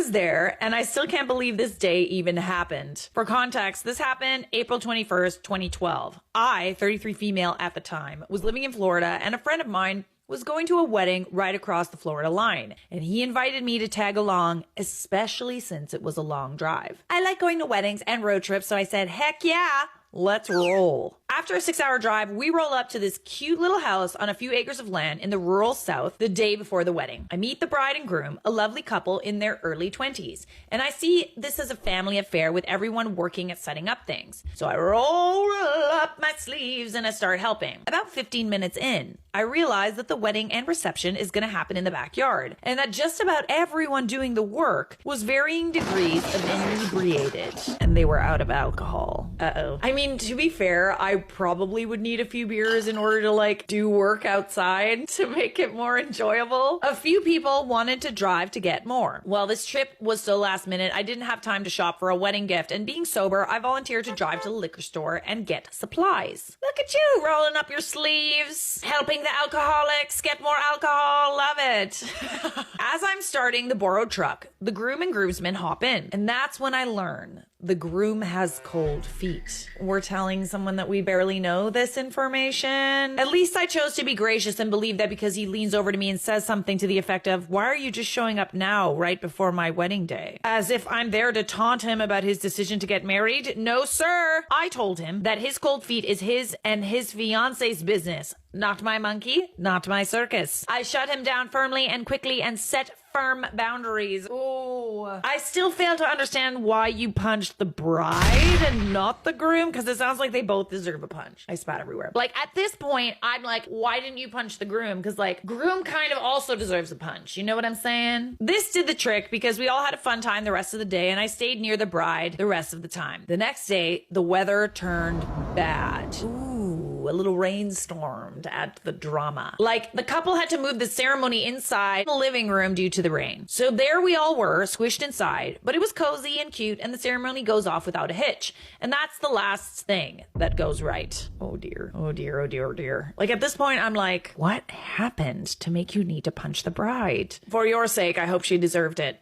was there, and I still can't believe this day even happened. For context, this happened April 21st, 2012. I, 33 female at the time, was living in Florida, and a friend of mine was going to a wedding right across the Florida line, and he invited me to tag along, especially since it was a long drive. I like going to weddings and road trips, so I said, heck yeah, let's roll. After a 6-hour drive, we roll up to this cute little house on a few acres of land in the rural South the day before the wedding. I meet the bride and groom, a lovely couple in their early 20s, and I see this as a family affair with everyone working at setting up things. So I roll up my sleeves and I start helping. About 15 minutes in, I realize that the wedding and reception is going to happen in the backyard, and that just about everyone doing the work was varying degrees of inebriated, and they were out of alcohol. Uh-oh. I mean, to be fair, I probably would need a few beers in order to do work outside to make it more enjoyable. A few people wanted to drive to get more. Well, this trip was so last minute, I didn't have time to shop for a wedding gift, and being sober, I volunteered to drive to the liquor store and get supplies. Look at you rolling up your sleeves, helping the alcoholics get more alcohol. Love it. As I'm starting the borrowed truck, the groom and groomsmen hop in, and that's when I learn the groom has cold feet. We're telling someone that we barely know this information. At least I chose to be gracious and believe that because he leans over to me and says something to the effect of, why are you just showing up now, right before my wedding day? As if I'm there to taunt him about his decision to get married. No, sir. I told him that his cold feet is his and his fiance's business. Not my monkey, not my circus. I shut him down firmly and quickly and set firm boundaries. Ooh. I still fail to understand why you punched the bride and not the groom, because it sounds like they both deserve a punch. I spat everywhere. At this point, I'm like, why didn't you punch the groom? Because groom kind of also deserves a punch. You know what I'm saying? This did the trick because we all had a fun time the rest of the day, and I stayed near the bride the rest of the time. The next day, the weather turned bad. Ooh, a little rainstorm to add to the drama. The couple had to move the ceremony inside the living room due to the rain. So there we all were, squished inside, but it was cozy and cute, and the ceremony goes off without a hitch. And that's the last thing that goes right. Oh dear. Oh dear. Oh dear. Oh dear. At this point, I'm like, what happened to make you need to punch the bride? For your sake, I hope she deserved it.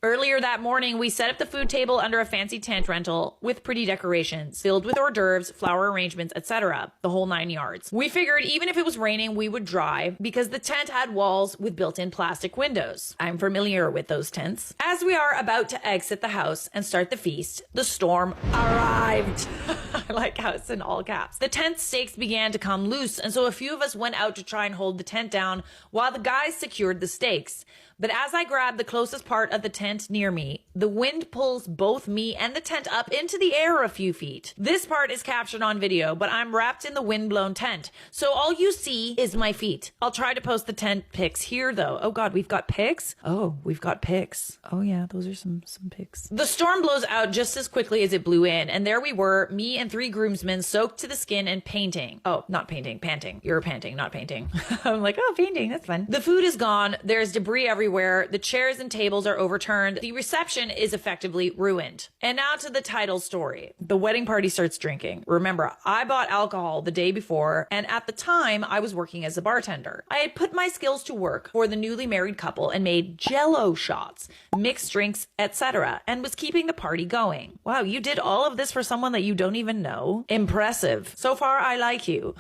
Earlier that morning, we set up the food table under a fancy tent rental with pretty decorations, filled with hors d'oeuvres, flower arrangements, etc. The whole 9 yards. We figured even if it was raining, we would drive because the tent had walls with built-in plastic windows. I'm familiar with those tents. As we are about to exit the house and start the feast, the storm arrived. I like house in all caps. The tent stakes began to come loose, and so a few of us went out to try and hold the tent down while the guys secured the stakes. But as I grab the closest part of the tent near me, the wind pulls both me and the tent up into the air a few feet. This part is captured on video, but I'm wrapped in the wind-blown tent, so all you see is my feet. I'll try to post the tent pics here, though. Oh God, we've got pics? Oh, we've got pics. Oh yeah, those are some pics. The storm blows out just as quickly as it blew in, and there we were, me and 3 groomsmen soaked to the skin and painting. Oh, not painting, panting. You're panting, not painting. I'm like, oh, painting, that's fun. The food is gone. There's debris everywhere. The chairs and tables are overturned. The reception is effectively ruined. And now to the title story. The wedding party starts drinking. Remember, I bought alcohol the day before, and at the time, I was working as a bartender. I had put my skills to work for the newly married couple and made Jell-O shots, mixed drinks, etc., and was keeping the party going. Wow, you did all of this for someone that you don't even know? Impressive. So far, I like you.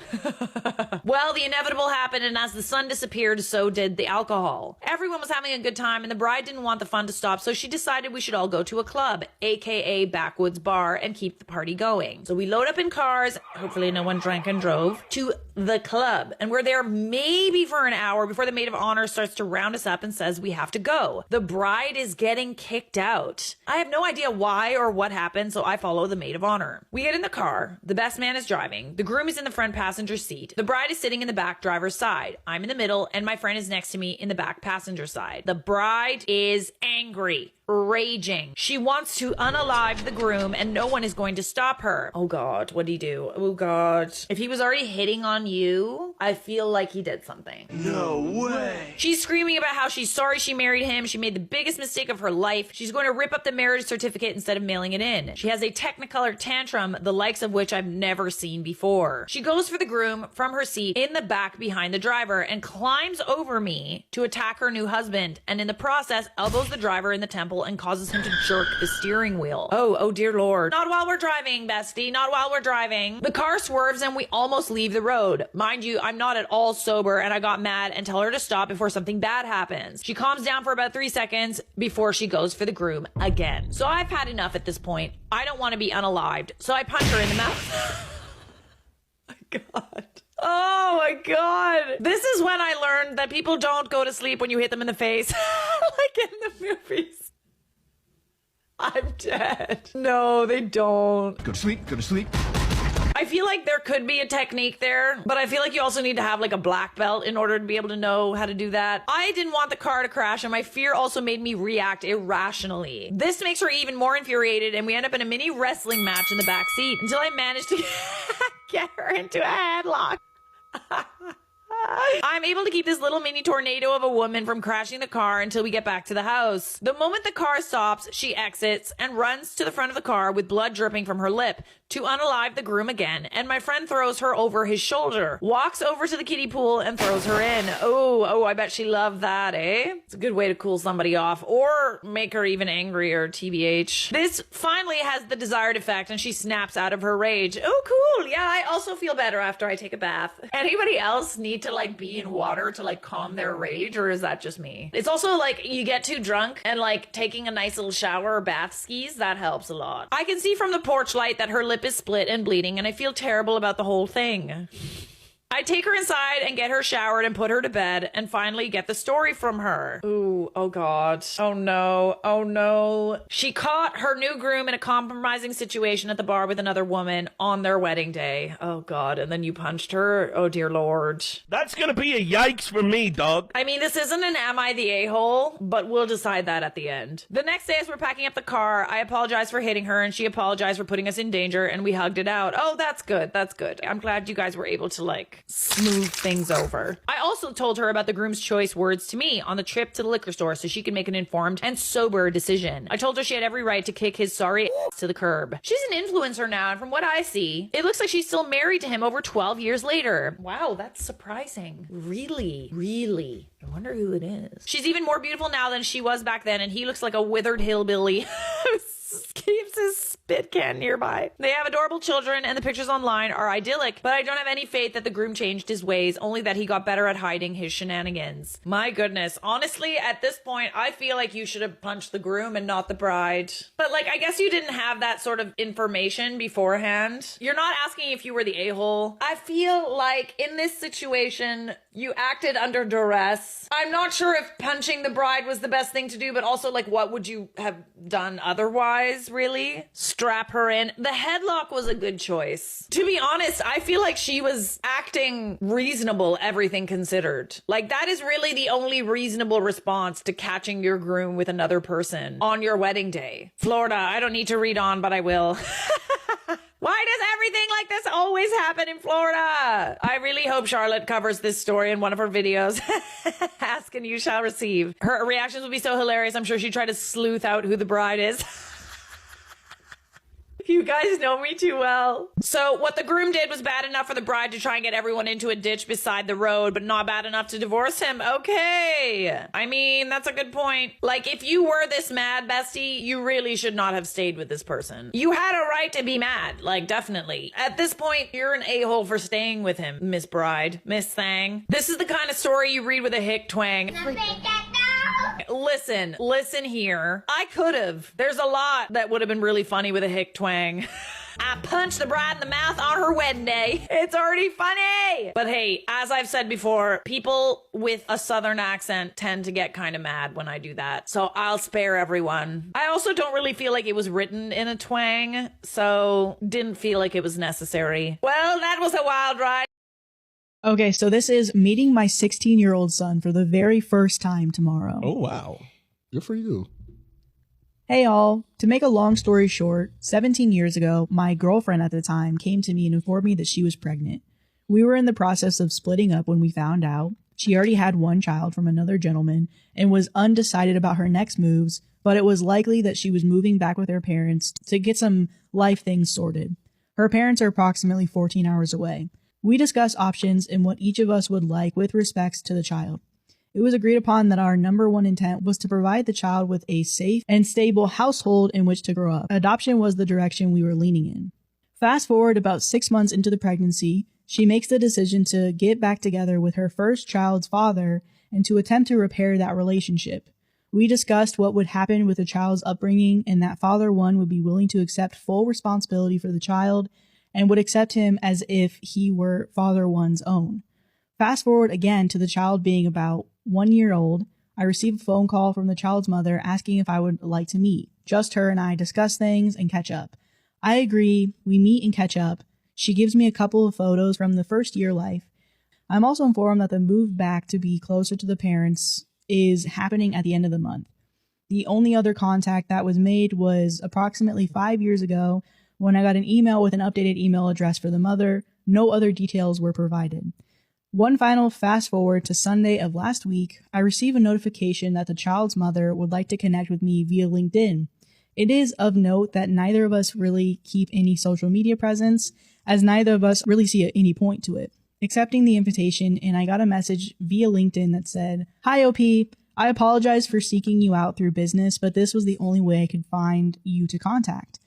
Well, the inevitable happened, and as the sun disappeared, so did the alcohol. Everyone was having a good time, and the bride didn't want the fun to stop, so she decided we should all go to a club, aka backwoods bar, and keep the party going. So we load up in cars, hopefully no one drank and drove, to the club, and we're there maybe for an hour before the maid of honor starts to round us up and says we have to go. The bride is getting kicked out. I have no idea why or what happened, so I follow the maid of honor. We get in the car. The best man is driving. The groom is in the front passenger seat. The bride is sitting in the back driver's side. I'm in the middle, and my friend is next to me in the back passenger side. The bride is angry. Raging. She wants to unalive the groom, and no one is going to stop her. Oh God, what'd he do? Oh God. If he was already hitting on you, I feel like he did something. No way. She's screaming about how she's sorry she married him. She made the biggest mistake of her life. She's going to rip up the marriage certificate instead of mailing it in. She has a technicolor tantrum, the likes of which I've never seen before. She goes for the groom from her seat in the back behind the driver and climbs over me to attack her new husband, and in the process elbows the driver in the temple and causes him to jerk the steering wheel. Oh dear Lord. Not while we're driving, bestie. Not while we're driving. The car swerves and we almost leave the road. Mind you, I'm not at all sober and I got mad and tell her to stop before something bad happens. She calms down for about 3 seconds before she goes for the groom again. So I've had enough at this point. I don't want to be unalived, so I punch her in the mouth. Oh my God. Oh my God. This is when I learned that people don't go to sleep when you hit them in the face. Like in the movies. I'm dead. No, they don't. Go to sleep, go to sleep. I feel like there could be a technique there, but I feel like you also need to have like a black belt in order to be able to know how to do that. I didn't want the car to crash, and my fear also made me react irrationally. This makes her even more infuriated, and we end up in a mini wrestling match in the back seat until I managed to get her into a headlock. I'm able to keep this little mini tornado of a woman from crashing the car until we get back to the house. The moment the car stops, she exits and runs to the front of the car with blood dripping from her lip to unalive the groom again, and my friend throws her over his shoulder, walks over to the kiddie pool and throws her in. Oh, I bet she loved that, eh? It's a good way to cool somebody off or make her even angrier, TBH. This finally has the desired effect and she snaps out of her rage. Oh, cool. Yeah, I also feel better after I take a bath. Anybody else need to like be in water to like calm their rage, or is that just me? It's also like you get too drunk and like taking a nice little shower or bath skis, that helps a lot. I can see from the porch light that her lip is split and bleeding, and I feel terrible about the whole thing. I take her inside and get her showered and put her to bed and finally get the story from her. Ooh, oh God. Oh no. She caught her new groom in a compromising situation at the bar with another woman on their wedding day. Oh God, and then you punched her? Oh dear Lord. That's gonna be a yikes for me, dog. I mean, this isn't an am I the a-hole, but we'll decide that at the end. The next day as we're packing up the car, I apologized for hitting her and she apologized for putting us in danger and we hugged it out. Oh, that's good. That's good. I'm glad you guys were able to like smooth things over. I also told her about the groom's choice words to me on the trip to the liquor store so she could make an informed and sober decision. I told her she had every right to kick his sorry ass to the curb. She's an influencer now, and from what I see, it looks like she's still married to him over 12 years later. Wow, that's surprising. Really. I wonder who it is. She's even more beautiful now than she was back then, and he looks like a withered hillbilly. Keeps his spit can nearby. They have adorable children and the pictures online are idyllic, but I don't have any faith that the groom changed his ways, only that he got better at hiding his shenanigans. My goodness. Honestly, at this point, I feel like you should have punched the groom and not the bride. But like, I guess you didn't have that sort of information beforehand. You're not asking if you were the a-hole. I feel like in this situation, you acted under duress. I'm not sure if punching the bride was the best thing to do, but also like, what would you have done otherwise? Really? Strap her in. The headlock was a good choice. To be honest, I feel like she was acting reasonable, everything considered. Like, that is really the only reasonable response to catching your groom with another person on your wedding day. Florida, I don't need to read on, but I will. Why does everything like this always happen in Florida? I really hope Charlotte covers this story in one of her videos. Ask and you shall receive. Her reactions would be so hilarious. I'm sure she'd try to sleuth out who the bride is. You guys know me too well. So what the groom did was bad enough for the bride to try and get everyone into a ditch beside the road, but not bad enough to divorce him. Okay. I mean, that's a good point. Like, if you were this mad, bestie, you really should not have stayed with this person. You had a right to be mad. Like, definitely. At this point, you're an a-hole for staying with him, Miss Bride, Miss Thang. This is the kind of story you read with a hick twang. Listen here. I could have. There's a lot that would have been really funny with a hick twang. I punched the bride in the mouth on her wedding day. It's already funny. But hey, as I've said before, people with a southern accent tend to get kind of mad when I do that. So I'll spare everyone. I also don't really feel like it was written in a twang, so didn't feel like it was necessary. Well, that was a wild ride. Okay, so this is meeting my 16-year-old son for the very first time tomorrow. Oh, wow. Good for you. Hey all, to make a long story short, 17 years ago, my girlfriend at the time came to me and informed me that she was pregnant. We were in the process of splitting up when we found out. She already had one child from another gentleman and was undecided about her next moves, but it was likely that she was moving back with her parents to get some life things sorted. Her parents are approximately 14 hours away. We discussed options and what each of us would like with respects to the child. It was agreed upon that our number one intent was to provide the child with a safe and stable household in which to grow up. Adoption was the direction we were leaning in. Fast forward about 6 months into the pregnancy, she makes the decision to get back together with her first child's father and to attempt to repair that relationship. We discussed what would happen with the child's upbringing and that father one would be willing to accept full responsibility for the child and would accept him as if he were father one's own. Fast forward again to the child being about 1 year old. I received a phone call from the child's mother asking if I would like to meet. Just her and I discuss things and catch up. I agree. We meet and catch up. She gives me a couple of photos from the first year life. I'm also informed that the move back to be closer to the parents is happening at the end of the month. The only other contact that was made was approximately 5 years ago when I got an email with an updated email address for the mother. No other details were provided. One final fast forward to Sunday of last week, I received a notification that the child's mother would like to connect with me via LinkedIn. It is of note that neither of us really keep any social media presence, as neither of us really see any point to it. Accepting the invitation, and I got a message via LinkedIn that said, "Hi OP, I apologize for seeking you out through business, but this was the only way I could find you to contact.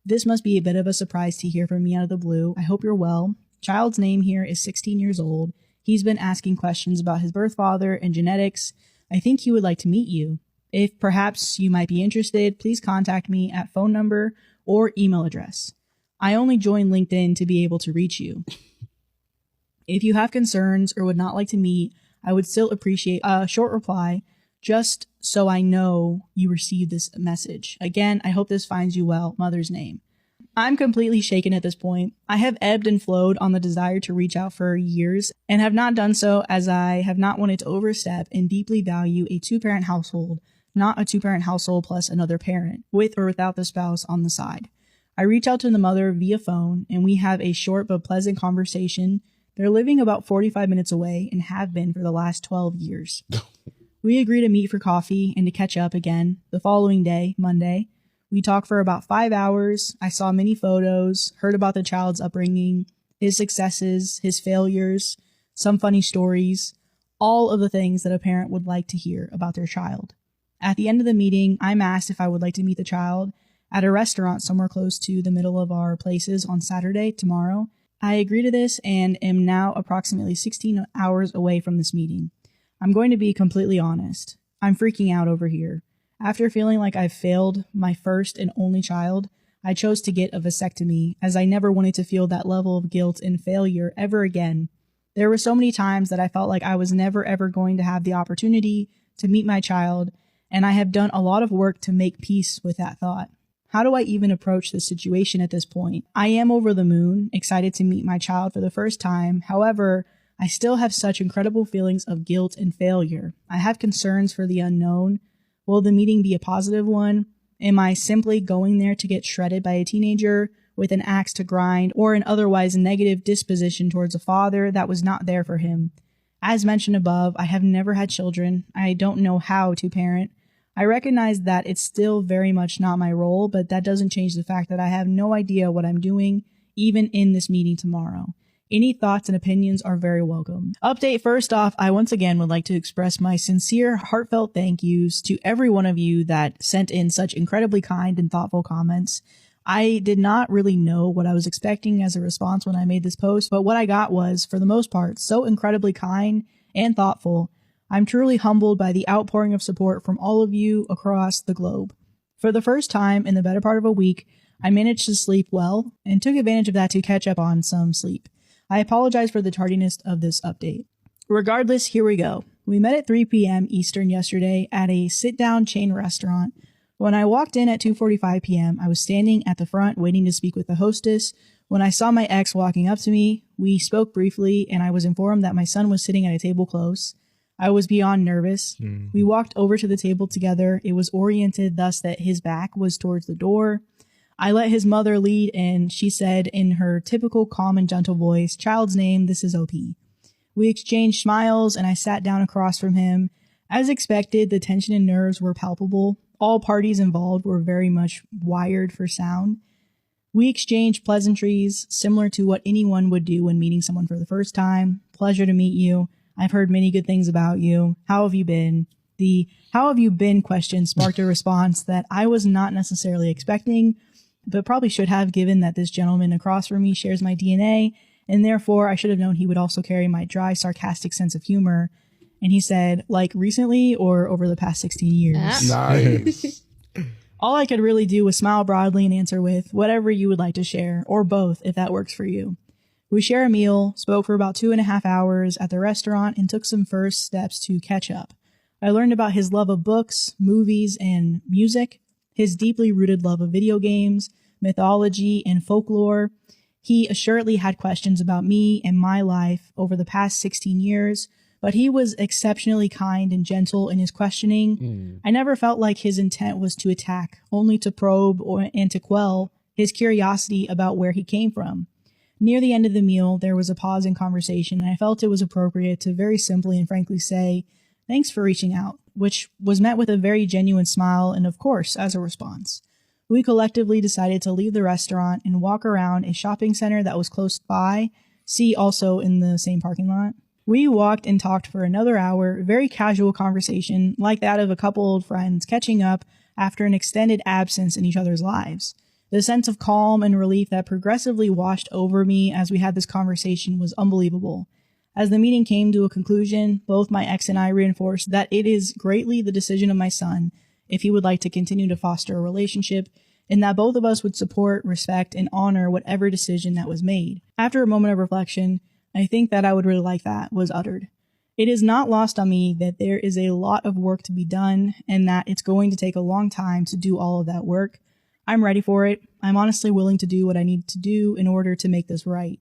This must be a bit of a surprise to hear from me out of the blue. I hope you're well. Child's name here is 16 years old. He's been asking questions about his birth father and genetics. I think he would like to meet you. If perhaps you might be interested, please contact me at phone number or email address. I only joined LinkedIn to be able to reach you. If you have concerns or would not like to meet, I would still appreciate a short reply, just so I know you received this message. Again, I hope this finds you well. Mother's name." I'm completely shaken at this point. I have ebbed and flowed on the desire to reach out for years and have not done so as I have not wanted to overstep and deeply value a two-parent household, not a two-parent household plus another parent, with or without the spouse on the side. I reach out to the mother via phone and we have a short but pleasant conversation. They're living about 45 minutes away and have been for the last 12 years. We agree to meet for coffee and to catch up again the following day, Monday. We talked for about 5 hours. I saw many photos, heard about the child's upbringing, his successes, his failures, some funny stories, all of the things that a parent would like to hear about their child. At the end of the meeting, I'm asked if I would like to meet the child at a restaurant somewhere close to the middle of our places on Saturday, tomorrow. I agree to this and am now approximately 16 hours away from this meeting. I'm going to be completely honest. I'm freaking out over here. After feeling like I've failed my first and only child, I chose to get a vasectomy as I never wanted to feel that level of guilt and failure ever again. There were so many times that I felt like I was never ever going to have the opportunity to meet my child, and I have done a lot of work to make peace with that thought. How do I even approach this situation at this point? I am over the moon, excited to meet my child for the first time. However, I still have such incredible feelings of guilt and failure. I have concerns for the unknown. Will the meeting be a positive one? Am I simply going there to get shredded by a teenager with an axe to grind or an otherwise negative disposition towards a father that was not there for him? As mentioned above, I have never had children. I don't know how to parent. I recognize that it's still very much not my role, but that doesn't change the fact that I have no idea what I'm doing, even in this meeting tomorrow. Any thoughts and opinions are very welcome. Update first off, I once again would like to express my sincere, heartfelt thank yous to every one of you that sent in such incredibly kind and thoughtful comments. I did not really know what I was expecting as a response when I made this post, but what I got was, for the most part, so incredibly kind and thoughtful. I'm truly humbled by the outpouring of support from all of you across the globe. For the first time in the better part of a week, I managed to sleep well and took advantage of that to catch up on some sleep. I apologize for the tardiness of this update. Regardless, here we go. We met at 3 p.m. Eastern yesterday at a sit-down chain restaurant. When I walked in at 2:45 p.m., I was standing at the front waiting to speak with the hostess. When I saw my ex walking up to me, we spoke briefly and I was informed that my son was sitting at a table close. I was beyond nervous. We walked over to the table together. It was oriented thus that his back was towards the door. I let his mother lead, and she said in her typical calm and gentle voice, "Child's name, this is OP." We exchanged smiles, and I sat down across from him. As expected, the tension and nerves were palpable. All parties involved were very much wired for sound. We exchanged pleasantries, similar to what anyone would do when meeting someone for the first time. "Pleasure to meet you. I've heard many good things about you. How have you been?" The "how have you been" question sparked a response that I was not necessarily expecting, but probably should have, given that this gentleman across from me shares my DNA, and therefore I should have known he would also carry my dry, sarcastic sense of humor. And he said, "Like recently or over the past 16 years? Nice. All I could really do was smile broadly and answer with, "Whatever you would like to share, or both if that works for you." We share a meal, spoke for about 2.5 hours at the restaurant, and took some first steps to catch up. I learned about his love of books, movies, and music, his deeply rooted love of video games, mythology, and folklore. He assuredly had questions about me and my life over the past 16 years, but he was exceptionally kind and gentle in his questioning. I never felt like his intent was to attack, only to probe and to quell his curiosity about where he came from. Near the end of the meal, there was a pause in conversation, and I felt it was appropriate to very simply and frankly say, "Thanks for reaching out," which was met with a very genuine smile and, of course, as a response. We collectively decided to leave the restaurant and walk around a shopping center that was close by, see also in the same parking lot. We walked and talked for another hour, very casual conversation, like that of a couple old friends catching up after an extended absence in each other's lives. The sense of calm and relief that progressively washed over me as we had this conversation was unbelievable. As the meeting came to a conclusion, both my ex and I reinforced that it is greatly the decision of my son if he would like to continue to foster a relationship, and that both of us would support, respect, and honor whatever decision that was made. After a moment of reflection, "I think that I would really like that," was uttered. It is not lost on me that there is a lot of work to be done, and that it's going to take a long time to do all of that work. I'm ready for it. I'm honestly willing to do what I need to do in order to make this right.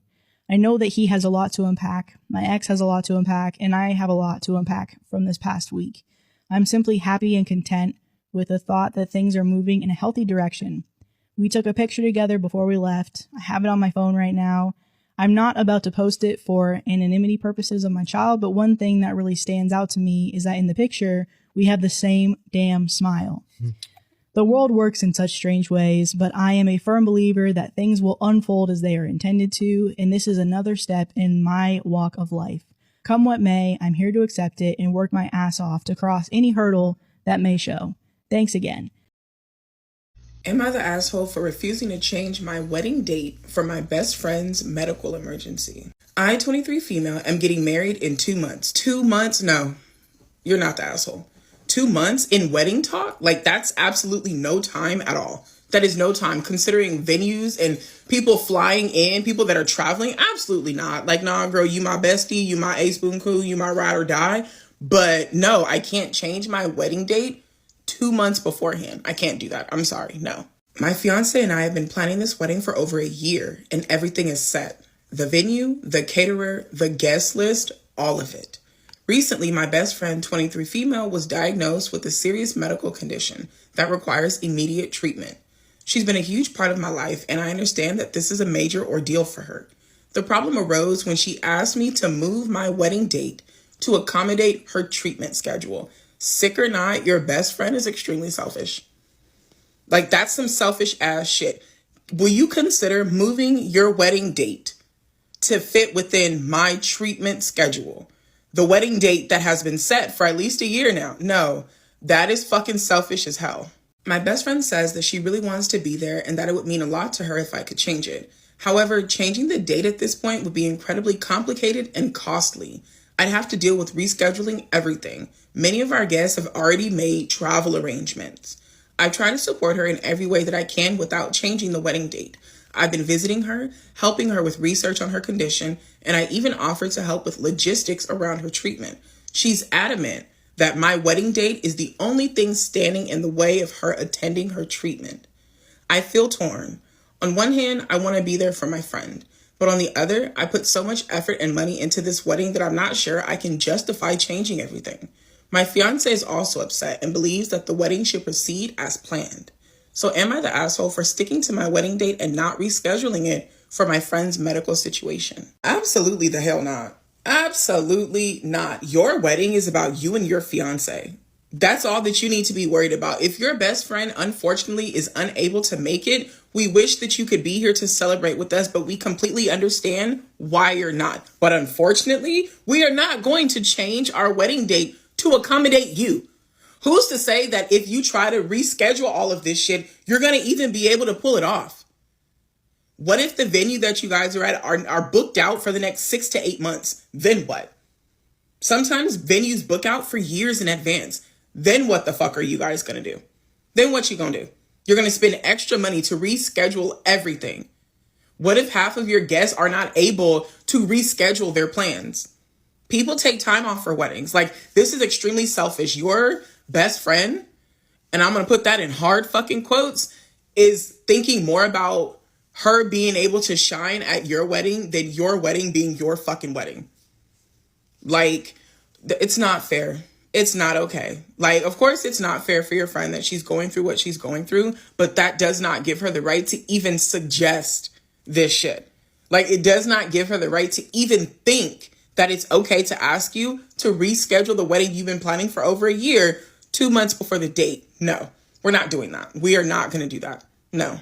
I know that he has a lot to unpack, my ex has a lot to unpack, and I have a lot to unpack from this past week. I'm simply happy and content with the thought that things are moving in a healthy direction. We took a picture together before we left. I have it on my phone right now. I'm not about to post it for anonymity purposes of my child, but one thing that really stands out to me is that in the picture, we have the same damn smile. The world works in such strange ways, but I am a firm believer that things will unfold as they are intended to, and this is another step in my walk of life. Come what may, I'm here to accept it and work my ass off to cross any hurdle that may show. Thanks again. Am I the asshole for refusing to change my wedding date for my best friend's medical emergency? I, 23 female, am getting married in 2 months. 2 months? No, you're not the asshole. 2 months in wedding talk? Like, that's absolutely no time at all. That is no time, considering venues and people flying in, people that are traveling. Absolutely not. Like, nah, girl, you my bestie, you my ace boon cool, you my ride or die. But no, I can't change my wedding date 2 months beforehand. I can't do that. I'm sorry. No. My fiance and I have been planning this wedding for over a year, and everything is set. The venue, the caterer, the guest list, all of it. Recently, my best friend, 23 female, was diagnosed with a serious medical condition that requires immediate treatment. She's been a huge part of my life, and I understand that this is a major ordeal for her. The problem arose when she asked me to move my wedding date to accommodate her treatment schedule. Sick or not, your best friend is extremely selfish. Like, that's some selfish ass shit. Will you consider moving your wedding date to fit within my treatment schedule? The wedding date that has been set for at least a year now. No, that is fucking selfish as hell. My best friend says that she really wants to be there and that it would mean a lot to her if I could change it. However, changing the date at this point would be incredibly complicated and costly. I'd have to deal with rescheduling everything. Many of our guests have already made travel arrangements. I try to support her in every way that I can without changing the wedding date. I've been visiting her, helping her with research on her condition, and I even offered to help with logistics around her treatment. She's adamant that my wedding date is the only thing standing in the way of her attending her treatment. I feel torn. On one hand, I want to be there for my friend, but on the other, I put so much effort and money into this wedding that I'm not sure I can justify changing everything. My fiance is also upset and believes that the wedding should proceed as planned. So am I the asshole for sticking to my wedding date and not rescheduling it for my friend's medical situation? Absolutely the hell not. Absolutely not. Your wedding is about you and your fiance. That's all that you need to be worried about. If your best friend, unfortunately, is unable to make it, we wish that you could be here to celebrate with us, but we completely understand why you're not. But unfortunately, we are not going to change our wedding date to accommodate you. Who's to say that if you try to reschedule all of this shit, you're going to even be able to pull it off? What if the venue that you guys are at are booked out for the next 6 to 8 months? Then what? Sometimes venues book out for years in advance. Then what the fuck are you guys going to do? Then what you going to do? You're going to spend extra money to reschedule everything. What if half of your guests are not able to reschedule their plans? People take time off for weddings. Like, this is extremely selfish. Your best friend, and I'm going to put that in hard fucking quotes, is thinking more about her being able to shine at your wedding than your wedding being your fucking wedding. Like, it's not fair. It's not okay. Like, of course, it's not fair for your friend that she's going through what she's going through, but that does not give her the right to even suggest this shit. Like, it does not give her the right to even think that it's okay to ask you to reschedule the wedding you've been planning for over a year, 2 months before the date. No, we're not doing that. We are not going to do that. No.